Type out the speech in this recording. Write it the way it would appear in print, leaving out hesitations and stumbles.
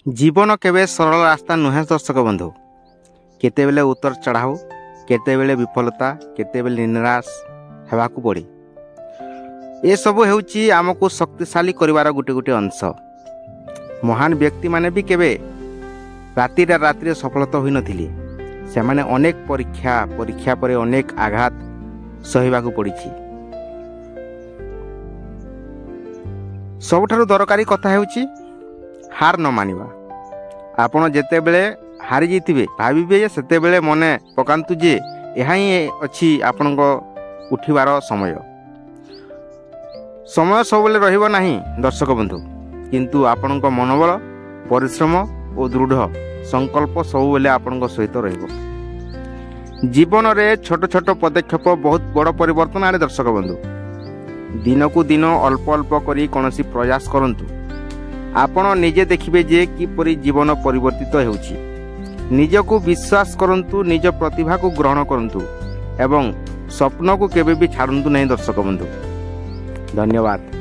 जीवन केवे सरल रास्ता नुहे दर्शक बंधु। केतेबेले उतर चढ़ाऊ, केतेबेले विफलता, केतेबेले निराश हेबाकू पड़े। ए सब हेउची आमको शक्तिशाली करिवार गुटे गुटे अंश। महान व्यक्ति माने भी केवे राति रात्रि सफलता होई नथिले। से माने अनेक परीक्षा पर अनेक आघात सहिबाकू पड़िछि। सबठारु दरकारी कथा हेउची हार न मानिबा। आपण जेतेबेले हारी जाइथिबे भाबिबे सेतेबेले मने पकांतु जे एहा ही अछि आपणको उठिबार समय। समय सबले रहिबो नाही दर्शक बंधु, किंतु आपणको मनोबल, परिश्रम और दृढ़ संकल्प सबले आपणको सहित रहिबो। जीवन रे छोट छोट पदक्षेप बहुत बड़ परिवर्तन आने दर्शक बंधु। दिन को दिन अल्प अल्प करी कोनोसी प्रयास करंतु। आपण निजे देखिबे जे किपरि जीवन परिवर्तित हेउछि। निजको विश्वास करंतु, निज प्रतिभा को ग्रहण करंतु एवं स्वप्न को केबे भी छाड़ंतु नहीं दर्शक बंधु। धन्यवाद।